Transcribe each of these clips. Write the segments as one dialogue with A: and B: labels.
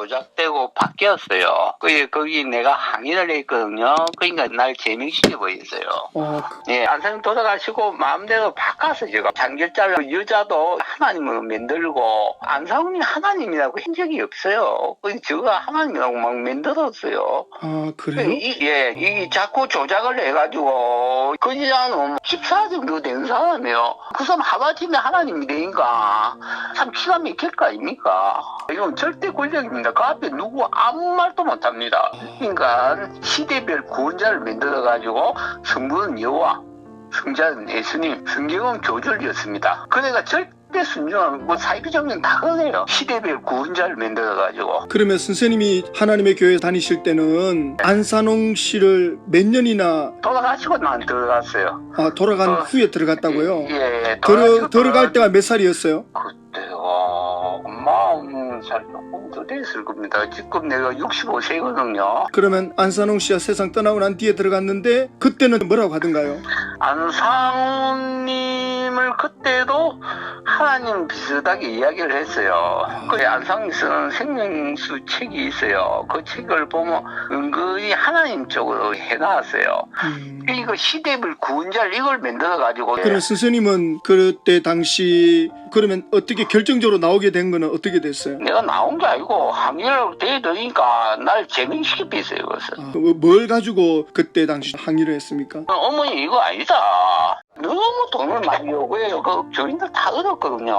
A: 조작되고 바뀌었어요. 거기 내가 항의를 했거든요. 그러니까 날 제명시켜 버렸어요. 예, 안사님 돌아가시고 마음대로 바꿔서 제가 장결자를 여자도 하나님으로 만들고 안사님이 하나님이라고 한 적이 없어요. 제가 하나님이라고 막 만들었어요.
B: 아, 그래요?
A: 이게 자꾸 조작을 해가지고 그 여자는 14 정도 된 사람이에요. 그 사람 하루아침에 하나님이 되니까 참 기가 막힐 거 아닙니까? 이건 절대 권력입니다. 그 앞에 누구 아무 말도 못합니다. 그러니까 시대별 구원자를 만들어가지고 성부는 여호와, 성자는 예수님, 성경은 교절이었습니다. 그래가 절대 순종하고 사이비 정령 다 그래요. 시대별 구원자를 만들어가지고.
B: 그러면 선생님이 하나님의 교회 다니실 때는 안산홍 씨를 몇 년이나
A: 돌아가시고 난 들어갔어요.
B: 돌아간 후에 들어갔다고요?
A: 예.
B: 들어갈 때가 몇 살이었어요?
A: 그때가 40살 조금 더 됐을 겁니다. 지금 내가 65세거든요.
B: 그러면 안산홍 씨가 세상 떠나고 난 뒤에 들어갔는데 그때는 뭐라고 하던가요?
A: 안상우님을 그때도 하나님 비슷하게 이야기를 했어요. 그 안상이 쓰는 생명수 책이 있어요. 그 책을 보면 은근히 하나님 쪽으로 해놨어요. 이거 시대별 구원자를 이걸 만들어가지고.
B: 그럼 선생님은 그때 당시 그러면 어떻게 결정적으로 나오게 된 거는 어떻게 됐어요?
A: 내가 나온 게 아니고 항의를 대드니까 날 제명시켜 뺐어요. 그것을.
B: 뭘 가지고 그때 당시 항의를 했습니까?
A: 어머니 이거 아니다. 너무 돈을 많이 요구해요. 그 교인들 다 얻었거든요.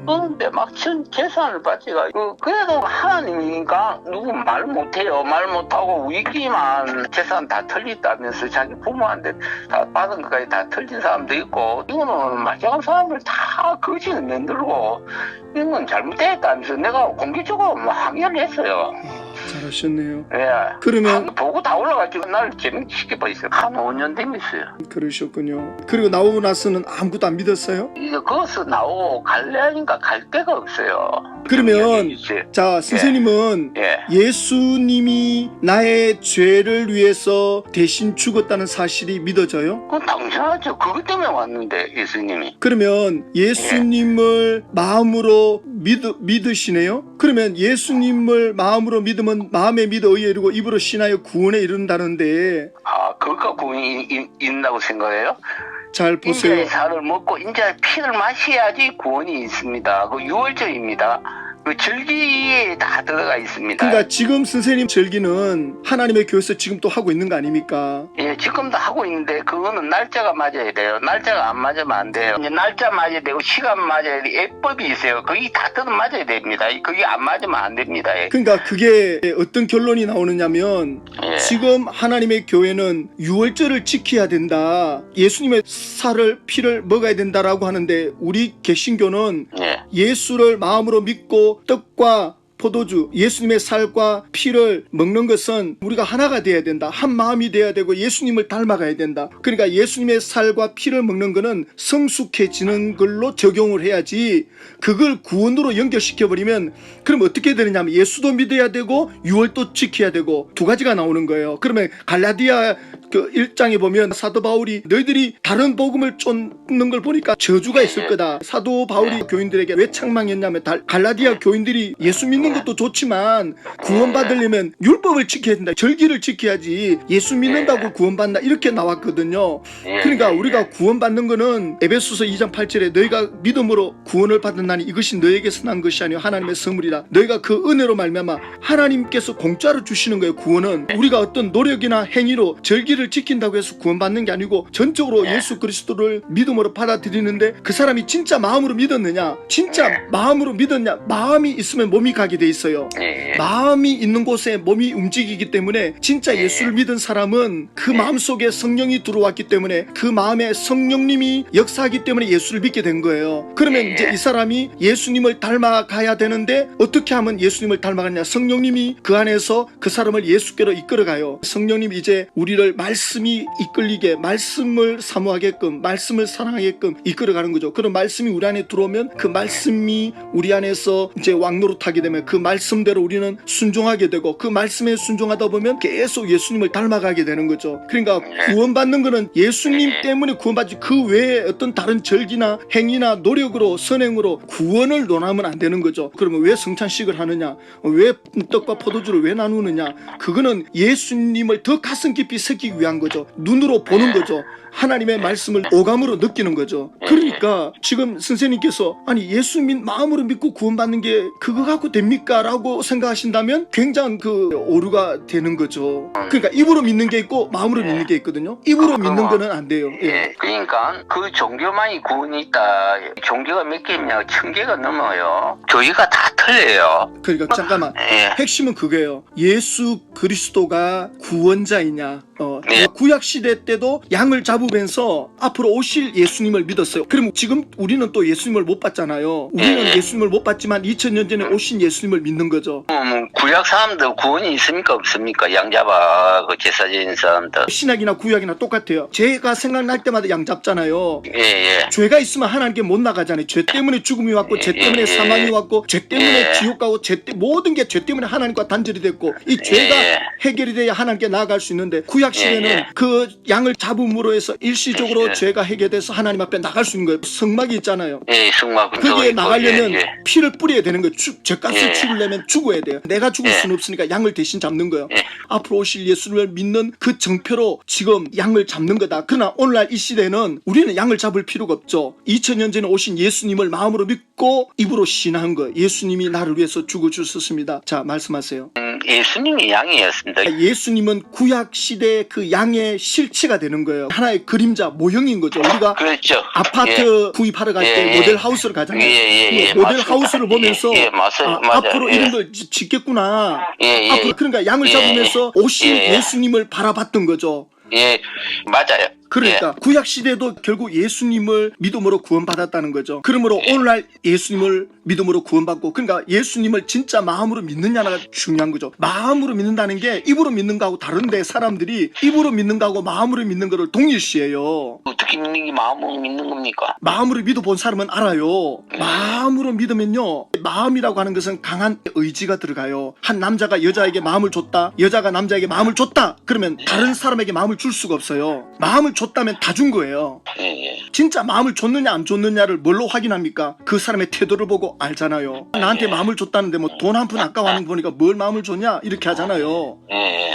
A: 그런데 막 재산을 받지가 그래도 하나님이니까 누구 말 못해요. 말 못하고 우리끼리만 재산 다 털렸다면서 자기 부모한테 다 받은 것까지 다 털린 사람도 있고 이거는 말짱한 사람을 다 거지는 만들고 이건 잘못됐다면서 내가 공개적으로 항의를 했어요.
B: 잘하셨네요.
A: 예.
B: 그러면
A: 보고 다 올라가지고 나를 제명시켜버렸어요. 한 5년 됐어요.
B: 그러셨군요. 그리고 나오고 나서는 아무것도 안 믿었어요?
A: 이제 거기서 나오고 갈래 하니까 갈 데가 없어요.
B: 그러면 자 선생님은 예수님이 나의 죄를 위해서 대신 죽었다는 사실이 믿어져요?
A: 그건 당연하죠. 그것 때문에 왔는데 예수님이.
B: 그러면 예수님을 마음으로 믿으시네요? 그러면 예수님을 마음으로 믿으면 마음에 믿어 의에 이르고 입으로 신하여 구원에 이른다는데
A: 그것과 구원이 있다고 생각해요?
B: 잘 보세요.
A: 인자의 살을 먹고 인자의 피를 마셔야지 구원이 있습니다. 그 유월절입니다. 그 절기에 다 들어가 있습니다.
B: 그러니까 지금 선생님 절기는 하나님의 교회에서 지금 또 하고 있는 거 아닙니까?
A: 예, 지금도 하고 있는데 그거는 날짜가 맞아야 돼요. 날짜가 안 맞으면 안 돼요. 이제 날짜 맞아야 되고 시간 맞아야 돼. 예법이 있어요. 그게 다 맞아야 됩니다. 그게 안 맞으면 안 됩니다.
B: 그러니까 그게 어떤 결론이 나오느냐면 지금 하나님의 교회는 유월절을 지켜야 된다. 예수님의 살을 피를 먹어야 된다라고 하는데 우리 개신교는 예수를 마음으로 믿고 떡과 포도주, 예수님의 살과 피를 먹는 것은 우리가 하나가 돼야 된다. 한 마음이 돼야 되고 예수님을 닮아가야 된다. 그러니까 예수님의 살과 피를 먹는 것은 성숙해지는 걸로 적용을 해야지 그걸 구원으로 연결시켜버리면 그럼 어떻게 되느냐면 예수도 믿어야 되고 유월도 지켜야 되고 두 가지가 나오는 거예요. 그러면 갈라디아 그 1장에 보면 사도 바울이 너희들이 다른 복음을 쫓는 걸 보니까 저주가 있을 거다. 사도 바울이 교인들에게 왜 책망했냐면 갈라디아 교인들이 예수 믿는 것도 좋지만 구원받으려면 율법을 지켜야 된다. 절기를 지켜야지 예수 믿는다고 구원받나 이렇게 나왔거든요. 그러니까 우리가 구원받는 거는 에베소서 2장 8절에 너희가 믿음으로 구원을 받았나니 이것이 너에게서 난 것이 아니요 하나님의 선물이다. 너희가 그 은혜로 말미암아 하나님께서 공짜로 주시는 거예요. 구원은 우리가 어떤 노력이나 행위로 절기를 지킨다고 해서 구원받는 게 아니고 전적으로 예수 그리스도를 믿음으로 받아들이는데 그 사람이 진짜 마음으로 믿었느냐, 진짜 마음으로 믿었냐. 마음이 있으면 몸이 가게 돼 있어요. 마음이 있는 곳에 몸이 움직이기 때문에 진짜 예수를 믿은 사람은 그 마음속에 성령이 들어왔기 때문에 그 마음에 성령님이 역사하기 때문에 예수를 믿게 된 거예요. 그러면 이제 이 사람이 예수님을 닮아가야 되는데 어떻게 하면 예수님을 닮아가냐. 성령님이 그 안에서 그 사람을 예수께로 이끌어가요. 성령님이 이제 우리를 말씀이 이끌리게, 말씀을 사모하게끔, 말씀을 사랑하게끔 이끌어가는 거죠. 그런 말씀이 우리 안에 들어오면 그 말씀이 우리 안에서 이제 왕노릇하게 되면 그 말씀대로 우리는 순종하게 되고, 그 말씀에 순종하다 보면 계속 예수님을 닮아가게 되는 거죠. 그러니까 구원받는 거는 예수님 때문에 구원받지, 그 외에 어떤 다른 절기나 행위나 노력으로, 선행으로 구원을 논하면 안 되는 거죠. 그러면 왜 성찬식을 하느냐, 왜 떡과 포도주를 왜 나누느냐, 그거는 예수님을 더 가슴 깊이 새기기 위한 거죠. 눈으로 보는 거죠. 하나님의 말씀을 오감으로 느끼는 거죠. 그러니까 지금 선생님께서 아니 예수 마음으로 믿고 구원받는 게 그거 갖고 됩니까? 라고 생각하신다면 굉장한 그 오류가 되는 거죠. 그러니까 입으로 믿는 게 있고 마음으로 믿는 게 있거든요. 입으로 믿는 거는 안 돼요. 예.
A: 그러니까 그 종교만이 구원이 있다. 종교가 몇 개냐? 1000개가 넘어요. 교회가 다 틀려요.
B: 그러니까 잠깐만, 핵심은 그거예요. 예수 그리스도가 구원자이냐. 구약 시대 때도 양을 잡으면서 앞으로 오실 예수님을 믿었어요. 그럼 지금 우리는 또 예수님을 못 봤잖아요. 우리는 예수님을 못 봤지만 2000년 전에 오신 예수님을 믿는 거죠.
A: 구약 사람들 구원이 있습니까 없습니까? 양 잡아 그 제사 지는 사람들.
B: 신약이나 구약이나 똑같아요. 죄가 생각날 때마다 양 잡잖아요.
A: 예.
B: 죄가 있으면 하나님께 못 나가잖아요. 죄 때문에 죽음이 왔고, 죄 때문에 사망이 왔고, 죄 때문에 지옥 가고, 모든 게 죄 때문에 하나님과 단절이 됐고, 이 죄가 해결이 돼야 하나님께 나아갈 수 있는데, 구약 시대는 그 양을 잡음으로 해서 일시적으로 죄가 해결돼서 하나님 앞에 나갈 수 있는 거예요. 성막이 있잖아요.
A: 성막.
B: 거기에 나가려면 피를 뿌려야 되는 거예요. 죄값을 치르려면 죽어야 돼요. 내가 죽을 수는 없으니까 양을 대신 잡는 거예요. 앞으로 오실 예수를 믿는 그 정표로 지금 양을 잡는 거다. 그러나 오늘날 이 시대는 우리는 양을 잡을 필요가 없죠. 2000년 전에 오신 예수님을 마음으로 믿고 입으로 신앙한 거예요. 예수님이 나를 위해서 죽어주셨습니다. 자, 말씀하세요.
A: 예수님이 양이었습니다.
B: 예수님은 구약 시대의 그 양의 실체가 되는 거예요. 하나의 그림자, 모형인 거죠. 우리가
A: 그렇죠.
B: 아파트 구입하러 갈 때 모델 하우스를 가잖아요. 모델 하우스를 보면서 앞으로 이런 걸 짓겠구나. 앞으로 그러니까 양을 잡으면서 오실 예수님을 바라봤던 거죠.
A: 맞아요.
B: 그러니까 구약 시대도 결국 예수님을 믿음으로 구원받았다는 거죠. 그러므로 오늘날 예수님을 믿음으로 구원받고, 그러니까 예수님을 진짜 마음으로 믿느냐가 중요한 거죠. 마음으로 믿는다는 게 입으로 믿는 거하고 다른데, 사람들이 입으로 믿는 거하고 마음으로 믿는 거를 동일시해요.
A: 어떻게 믿는 게 마음으로 믿는 겁니까?
B: 마음으로 믿어본 사람은 알아요. 마음으로 믿으면요, 마음이라고 하는 것은 강한 의지가 들어가요. 한 남자가 여자에게 마음을 줬다, 여자가 남자에게 마음을 줬다, 그러면 다른 사람에게 마음을 줄 수가 없어요. 마음을 줬다면 다 준 거예요. 진짜 마음을 줬느냐 안 줬느냐를 뭘로 확인합니까? 그 사람의 태도를 보고 알잖아요. 나한테 마음을 줬다는데 뭐 돈 한 푼 아까워하는 거 보니까 뭘 마음을 줬냐 이렇게 하잖아요.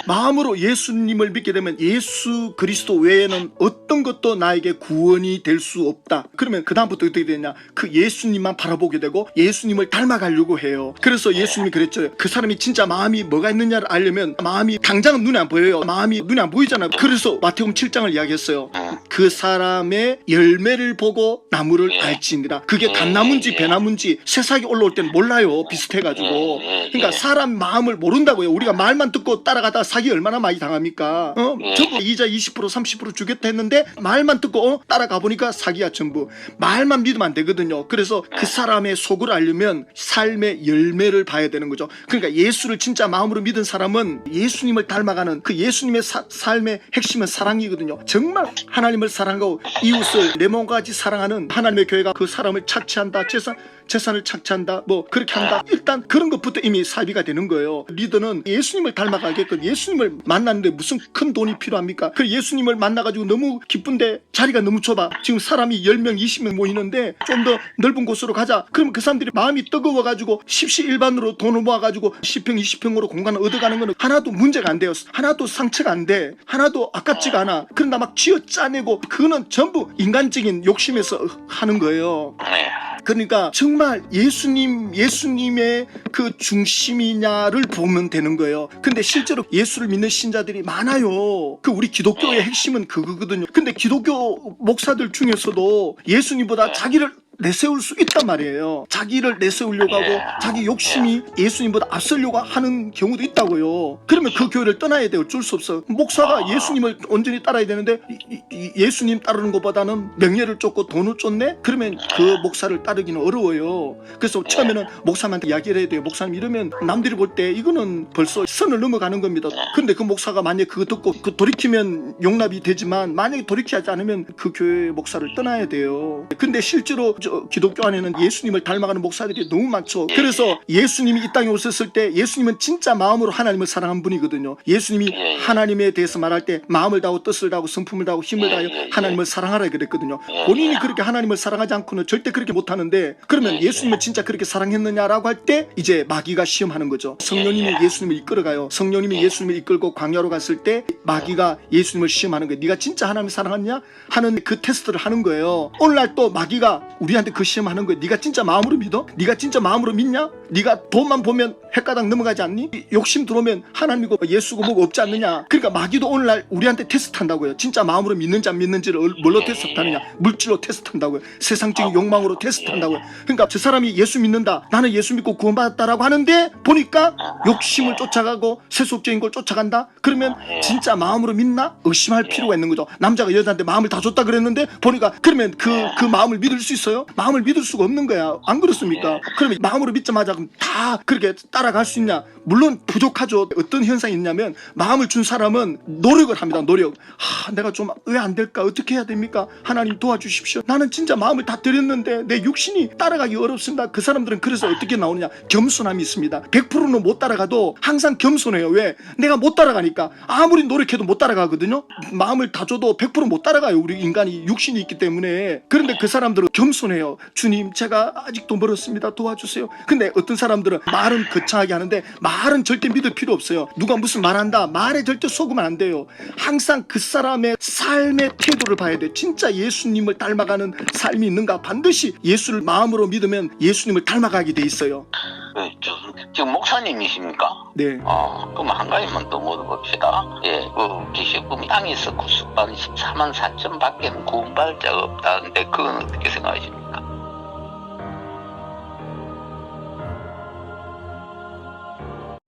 B: 마음으로 예수님을 믿게 되면 예수 그리스도 외에는 어떤 것도 나에게 구원이 될 수 없다. 그러면 그 다음부터 어떻게 되냐, 그 예수님만 바라보게 되고 예수님을 닮아가려고 해요. 그래서 예수님이 그랬죠. 그 사람이 진짜 마음이 뭐가 있느냐를 알려면 마음이 당장은 눈에 안 보여요. 마음이 눈에 안 보이잖아요. 그래서 마태복음 7장을 이야기했어요. 그 사람의 열매를 보고 나무를 알지니라. 그게 감나무인지 배나무인지 새싹이 올라올 때는 몰라요. 비슷해가지고. 그러니까 사람 마음을 모른다고요. 우리가 말만 듣고 따라가다 사기 얼마나 많이 당합니까? 전부 이자 20% 30% 주겠다 했는데 말만 듣고 따라가 보니까 사기야 전부. 말만 믿으면 안 되거든요. 그래서 그 사람의 속을 알려면 삶의 열매를 봐야 되는 거죠. 그러니까 예수를 진짜 마음으로 믿은 사람은 예수님을 닮아가는 그 예수님의 삶의 핵심은 사랑이거든요. 정말 하나님을 사랑하고 이웃을 내 몸과 같이 사랑하는 하나님의 교회가 그 사람을 착취한다, 재산을 착취한다, 뭐 그렇게 한다, 일단 그런 것부터 이미 사비가 되는 거예요. 리더는 예수님을 닮아가게끔, 예수님을 만났는데 무슨 큰 돈이 필요합니까? 그 예수님을 만나가지고 너무 기쁜데 자리가 너무 좁아. 지금 사람이 10명 20명 모이는데 좀 더 넓은 곳으로 가자. 그럼 그 사람들이 마음이 뜨거워가지고 십시일반으로 돈을 모아가지고 10평 20평으로 공간을 얻어가는 거는 하나도 문제가 안 돼요. 하나도 상처가 안 돼. 하나도 아깝지가 않아. 그런다 막 쥐어 짜내고 그거는 전부 인간적인 욕심에서 하는 거예요. 그러니까 정말 예수님의 그 중심이냐를 보면 되는 거예요. 근데 실제로 예수를 믿는 신자들이 많아요. 그 우리 기독교의 핵심은 그거거든요. 근데 기독교 목사들 중에서도 예수님보다 자기를 내세울 수 있단 말이에요. 자기를 내세우려고 하고 자기 욕심이 예수님보다 앞서려고 하는 경우도 있다고요. 그러면 그 교회를 떠나야 돼요. 어쩔 수 없어. 목사가 예수님을 온전히 따라야 되는데 예수님 따르는 것보다는 명예를 쫓고 돈을 쫓네? 그러면 그 목사를 따르기는 어려워요. 그래서 처음에는 목사님한테 이야기를 해야 돼요. 목사님 이러면 남들이 볼 때 이거는 벌써 선을 넘어가는 겁니다. 근데 그 목사가 만약에 그거 듣고 돌이키면 용납이 되지만 만약에 돌이키지 않으면 그 교회 목사를 떠나야 돼요. 근데 실제로 기독교 안에는 예수님을 닮아가는 목사들이 너무 많죠. 그래서 예수님이 이 땅에 오셨을 때 예수님은 진짜 마음으로 하나님을 사랑한 분이거든요. 예수님이 하나님에 대해서 말할 때 마음을 다하고 뜻을 다하고 성품을 다하고 힘을 다하여 하나님을 사랑하라 그랬거든요. 본인이 그렇게 하나님을 사랑하지 않고는 절대 그렇게 못하는데 그러면 예수님을 진짜 그렇게 사랑했느냐라고 할 때 이제 마귀가 시험하는 거죠. 성령님이 예수님을 이끌어가요. 성령님이 예수님을 이끌고 광야로 갔을 때 마귀가 예수님을 시험하는 거예요. 네가 진짜 하나님을 사랑하냐 하는 그 테스트를 하는 거예요. 오늘날 또 마귀가 우리한테 그 시험하는 거예요. 네가 진짜 마음으로 믿어? 네가 진짜 마음으로 믿냐? 네가 돈만 보면 헷가닥 넘어가지 않니? 욕심 들어오면 하나님이고 예수고 뭐가 없지 않느냐? 그러니까 마귀도 오늘날 우리한테 테스트한다고요. 진짜 마음으로 믿는지 안 믿는지를 뭘로 테스트하느냐? 물질로 테스트한다고요. 세상적인 욕망으로 테스트한다고요. 그러니까 저 사람이 예수 믿는다. 나는 예수 믿고 구원받았다라고 하는데 보니까 욕심을 쫓아가고 세속적인 걸 쫓아간다? 그러면 진짜 마음으로 믿나? 의심할 필요가 있는 거죠. 남자가 여자한테 마음을 다 줬다 그랬는데 보니까 그러면 그 마음을 믿을 수 있어요? 마음을 믿을 수가 없는 거야. 안 그렇습니까? 그러면 마음으로 믿자마자 그럼 다 그렇게 따라갈 수 있냐? 물론 부족하죠. 어떤 현상이 있냐면 마음을 준 사람은 노력을 합니다. 노력. 내가 좀 왜 안 될까? 어떻게 해야 됩니까? 하나님 도와주십시오. 나는 진짜 마음을 다 드렸는데 내 육신이 따라가기 어렵습니다. 그 사람들은 그래서 어떻게 나오느냐? 겸손함이 있습니다. 100%는 못 따라가도 항상 겸손해요. 왜? 내가 못 따라가니까 아무리 노력해도 못 따라가거든요. 마음을 다 줘도 100% 못 따라가요. 우리 인간이 육신이 있기 때문에. 그런데 그 사람들은 겸손해요. 주님 제가 아직도 멀었습니다. 도와주세요. 근데 어떤 사람들은 말은 거창하게 하는데 말은 절대 믿을 필요 없어요. 누가 무슨 말한다. 말에 절대 속으면 안 돼요. 항상 그 사람의 삶의 태도를 봐야 돼. 진짜 예수님을 닮아가는 삶이 있는가. 반드시 예수를 마음으로 믿으면 예수님을 닮아가게 돼 있어요.
A: 지금 목사님이십니까?
B: 네.
A: 그럼 한 가지만 더 물어봅시다. 기식금 땅에서 구속받은 14만 4천 밖에는 구원받을 자가 없다는데 그건 어떻게 생각하십니까?